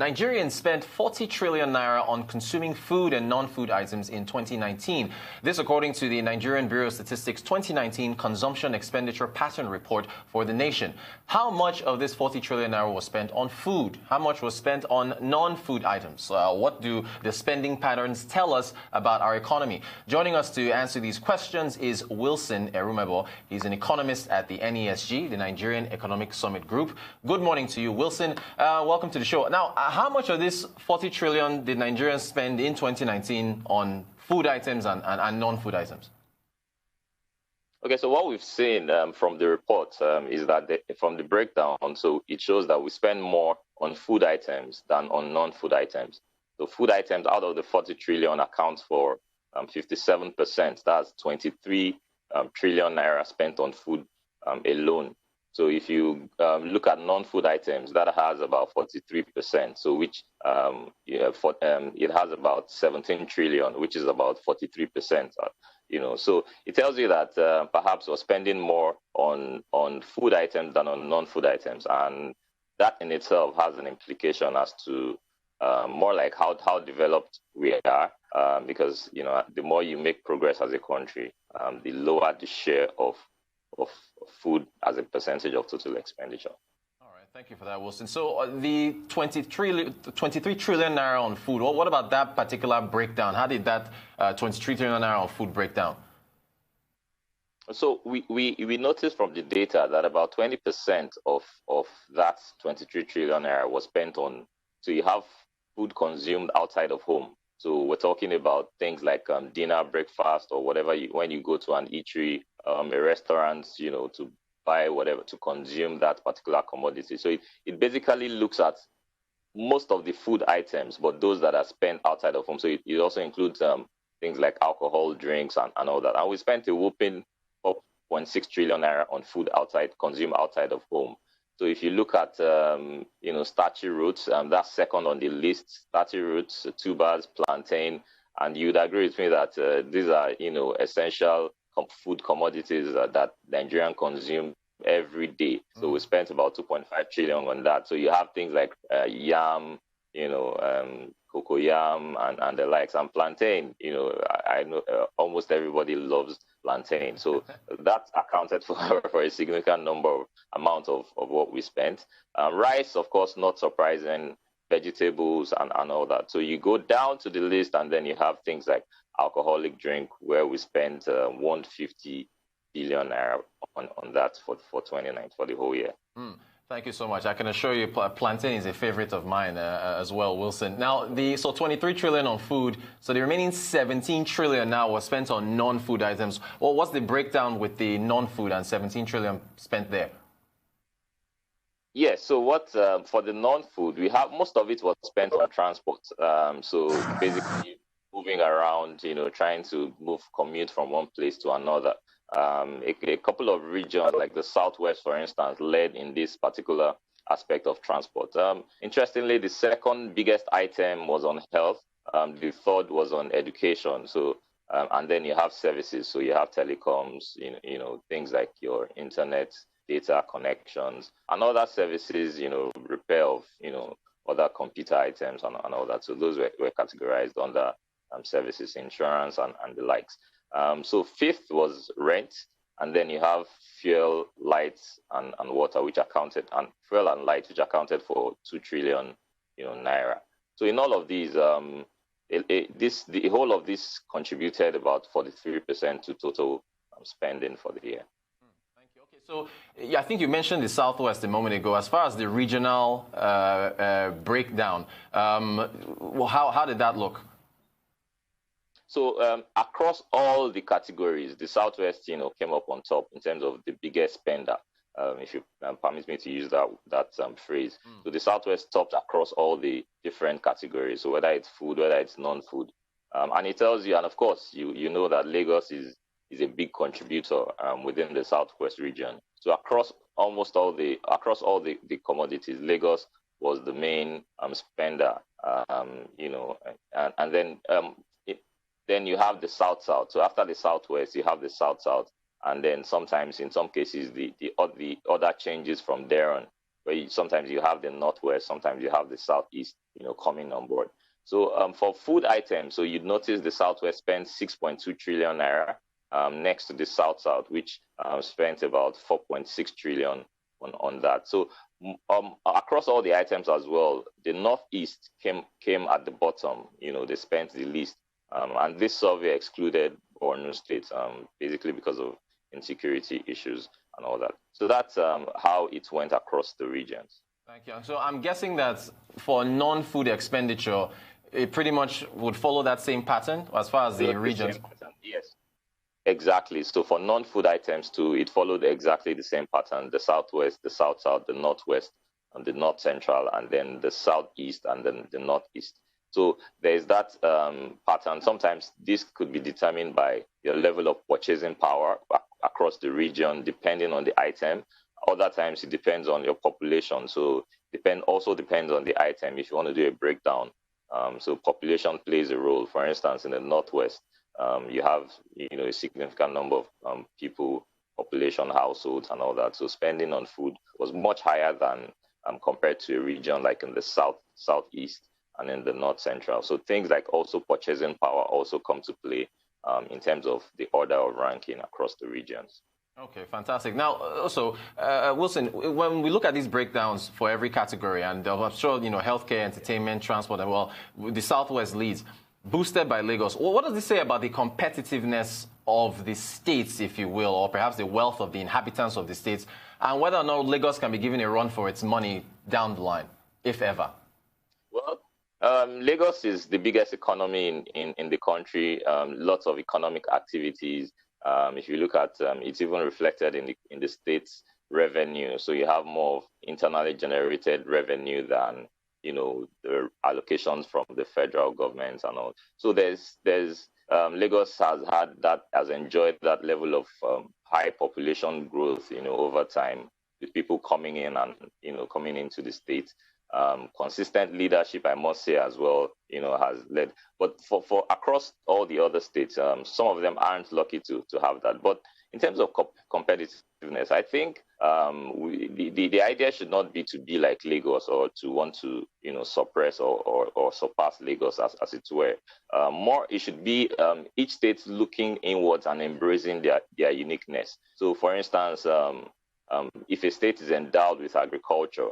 Nigerians spent 40 trillion naira on consuming food and non-food items in 2019. This according to the Nigerian Bureau of Statistics 2019 Consumption Expenditure Pattern Report for the nation. How much of this 40 trillion naira was spent on food? How much was spent on non-food items? What do the spending patterns tell us about our economy? Joining us to answer these questions is Wilson Erumebor. He's an economist at the NESG, the Nigerian Economic Summit Group. Good morning to you, Wilson. Welcome to the show. Now, how much of this 40 trillion did Nigerians spend in 2019 on food items and non-food items? Okay, so what we've seen from the report is that from the breakdown, so it shows that we spend more on food items than on non-food items. So food items out of the 40 trillion accounts for 57%. That's 23 trillion naira spent on food alone. So if you look at non-food items, that has about 43%. So which it has about 17 trillion, which is about 43%. So it tells you that perhaps we're spending more on food items than on non-food items, and that in itself has an implication as to more like how developed we are, because the more you make progress as a country, the lower the share of food as a percentage of total expenditure. All right, thank you for that, Wilson. So the 23 trillion naira on food, what about that particular breakdown? How did that 23 trillion naira on food break down? So we noticed from the data that about 20% of that 23 trillion naira was spent on, so you have food consumed outside of home. So we're talking about things like dinner, breakfast, or whatever, when you go to an eatery, a restaurant, to buy whatever, to consume that particular commodity. So it basically looks at most of the food items, but those that are spent outside of home. So it also includes things like alcohol, drinks, and all that. And we spent a whopping 4.6 trillion naira on food consumed outside of home. So if you look at, starchy roots, that's second on the list. Starchy roots, tubers, plantain, and you'd agree with me that these are, essential food commodities that Nigerians consume every day. So we spent about 2.5 trillion on that. So you have things like yam, cocoa yam, and the likes, and plantain. I know almost everybody loves plantain. So that accounted for a significant amount of what we spent. Rice, of course, not surprising, vegetables and all that. So you go down to the list, and then you have things like alcoholic drink, where we spent 150 billion naira on that for 2019, for the whole year. Thank you so much. I can assure you plantain is a favorite of mine as well, Wilson. Now, so 23 trillion on food, so the remaining 17 trillion now was spent on non-food items. Well, what's the breakdown with the non-food and 17 trillion spent there? Yes, so what for the non-food, we have most of it was spent on transport. So basically moving around, trying to commute from one place to another. A couple of regions, like the Southwest, for instance, led in this particular aspect of transport. Interestingly, the second biggest item was on health. The third was on education. So, and then you have services. So you have telecoms, things like your internet, data connections, and other services, repair of, other computer items and all that. So those were categorized under services, insurance, and the likes. So fifth was rent, and then you have fuel, lights, and water, which accounted, and fuel and light, which accounted for 2 trillion, naira. So in all of these, the whole of this contributed about 43% to total spending for the year. Thank you. Okay, so yeah, I think you mentioned the Southwest a moment ago. As far as the regional breakdown, how did that look? So across all the categories, the Southwest, came up on top in terms of the biggest spender, if you permit me to use that phrase. So the Southwest topped across all the different categories, so whether it's food, whether it's non-food. And it tells you, and of course, you know that Lagos is a big contributor within the Southwest region. So across all the commodities, Lagos was the main spender, and then then you have the South-South. So after the Southwest, you have the South-South, and then sometimes, in some cases, the other changes from there on. sometimes you have the Northwest, sometimes you have the Southeast, coming on board. So for food items, so you'd notice the Southwest spent 6.2 trillion naira, next to the South-South, which spent about 4.6 trillion on that. So across all the items as well, the Northeast came at the bottom. They spent the least. And this survey excluded Borno State, basically because of insecurity issues and all that. So that's how it went across the regions. Thank you. So I'm guessing that for non-food expenditure, it pretty much would follow that same pattern as far as the regions. Yes, exactly. So for non-food items too, it followed exactly the same pattern: the Southwest, the South-South, the Northwest, and the North Central, and then the Southeast, and then the Northeast. So there's that pattern. Sometimes this could be determined by your level of purchasing power across the region, depending on the item. Other times it depends on your population. So also depends on the item if you want to do a breakdown. So population plays a role. For instance, in the Northwest, you have a significant number of people, population, households, and all that. So spending on food was much higher than compared to a region like in the Southeast and in the North Central. So things like also purchasing power also come to play in terms of the order of ranking across the regions. Okay, fantastic. Now, also, Wilson, when we look at these breakdowns for every category, and I'm sure, healthcare, entertainment, transport, and well, the Southwest leads, boosted by Lagos. What does this say about the competitiveness of the states, if you will, or perhaps the wealth of the inhabitants of the states, and whether or not Lagos can be given a run for its money down the line, if ever? Well, Lagos is the biggest economy in the country. Lots of economic activities. If you look at it's even reflected in the state's revenue. So you have more of internally generated revenue than the allocations from the federal government and all. So there's Lagos has enjoyed that level of high population growth over time, with people coming in and coming into the state. Consistent leadership, I must say, as well, has led. But for across all the other states, some of them aren't lucky to have that. But in terms of competitiveness, I think the idea should not be to be like Lagos or to want to suppress or surpass Lagos as it were. More, it should be each state looking inwards and embracing their uniqueness. So, for instance, if a state is endowed with agriculture,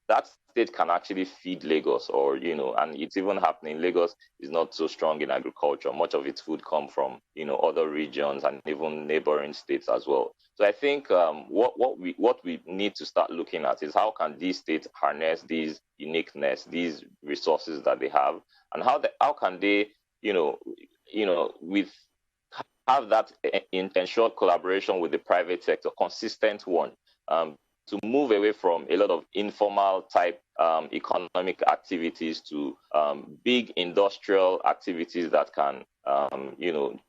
that state can actually feed Lagos, and it's even happening. Lagos is not so strong in agriculture. Much of its food comes from, other regions and even neighboring states as well. So I think what we need to start looking at is how can these states harness these uniqueness, these resources that they have, and how can they, have that ensure collaboration with the private sector, consistent one, to move away from a lot of informal type economic activities to big industrial activities that can,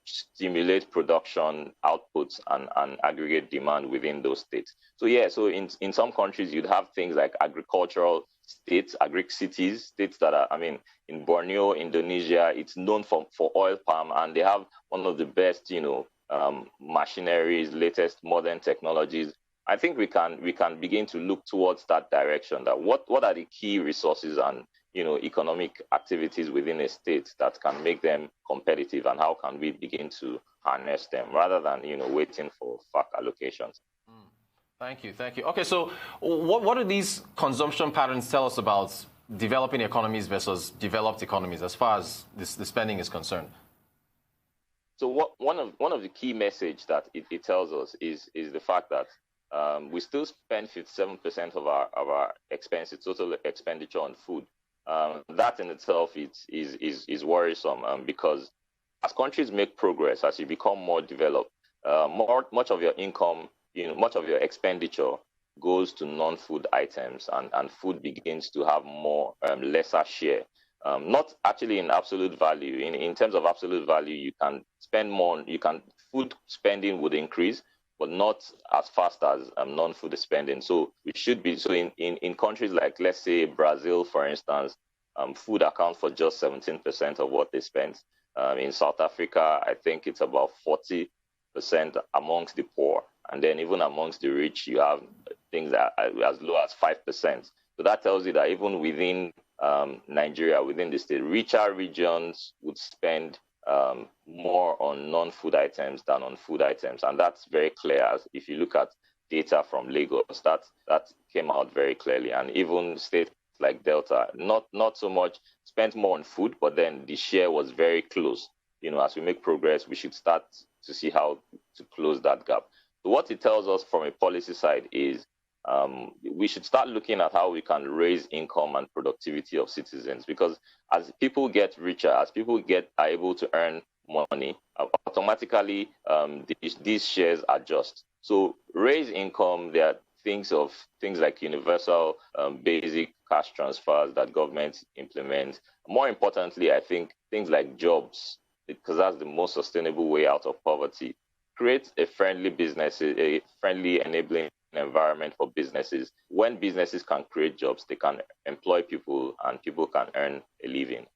stimulate production outputs and aggregate demand within those states. So in some countries you'd have things like agricultural states, agri-cities, states that are, in Borneo, Indonesia, it's known for oil palm, and they have one of the best, machineries, latest modern technologies. I think we can begin to look towards that direction. That what are the key resources and economic activities within a state that can make them competitive, and how can we begin to harness them rather than waiting for FAC allocations. Thank you. Okay, so what do these consumption patterns tell us about developing economies versus developed economies as far as the spending is concerned? So one of the key message that it tells us is the fact that we still spend 57% of our expenses, total expenditure on food. That in itself is worrisome because as countries make progress, as you become more developed, much of your income, much of your expenditure goes to non-food items, and food begins to have more lesser share. Not actually in absolute value. In terms of absolute value, you can spend more. Food spending would increase, but not as fast as non-food spending. So it should be. So in countries like, let's say, Brazil, for instance, food accounts for just 17% of what they spend. In South Africa, I think it's about 40% amongst the poor. And then even amongst the rich, you have things as low as 5%. So that tells you that even within Nigeria, within the state, richer regions would spend more on non-food items than on food items. And that's very clear. As if you look at data from Lagos, that came out very clearly. And even states like Delta, not so much spent more on food, but then the share was very close. As we make progress, we should start to see how to close that gap. So what it tells us from a policy side is we should start looking at how we can raise income and productivity of citizens, because as people get richer, as people are able to earn money, automatically these shares adjust. So raise income. There are things like universal basic cash transfers that government implements. More importantly, I think things like jobs, because that's the most sustainable way out of poverty. Create a friendly enabling environment for businesses. When businesses can create jobs, they can employ people and people can earn a living.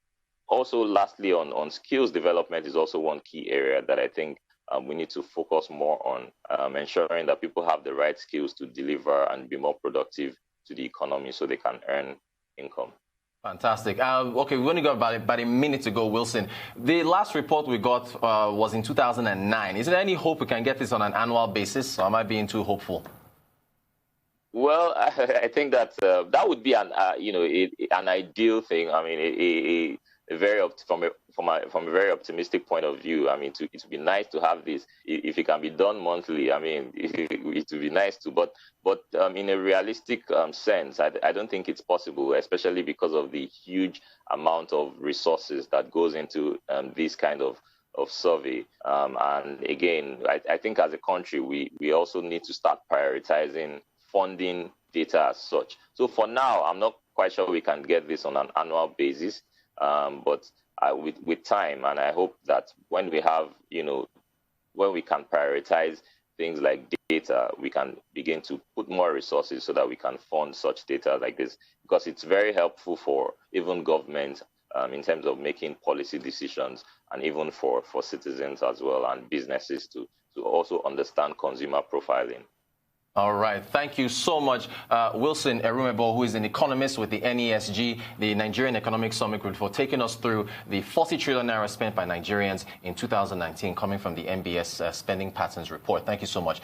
Also, lastly, on skills development is also one key area that I think we need to focus more on, ensuring that people have the right skills to deliver and be more productive to the economy so they can earn income. Fantastic. Okay, we've only got about a minute to go, Wilson. The last report we got was in 2009. Is there any hope we can get this on an annual basis, or am I being too hopeful? Well, I think that that would be an ideal thing. I mean, from a very optimistic point of view. I mean, it would be nice to have this if it can be done monthly. I mean, it would be nice to, but in a realistic sense, I don't think it's possible, especially because of the huge amount of resources that goes into this kind of survey. And again, I think as a country, we also need to start prioritizing funding data as such. So for now, I'm not quite sure we can get this on an annual basis, but with time, and I hope that when we have, when we can prioritize things like data, we can begin to put more resources so that we can fund such data like this, because it's very helpful for even government in terms of making policy decisions, and even for citizens as well, and businesses to also understand consumer profiling. All right. Thank you so much, Wilson Erumebor, who is an economist with the NESG, the Nigerian Economic Summit Group, for taking us through the 40 trillion naira spent by Nigerians in 2019, coming from the NBS spending patterns report. Thank you so much.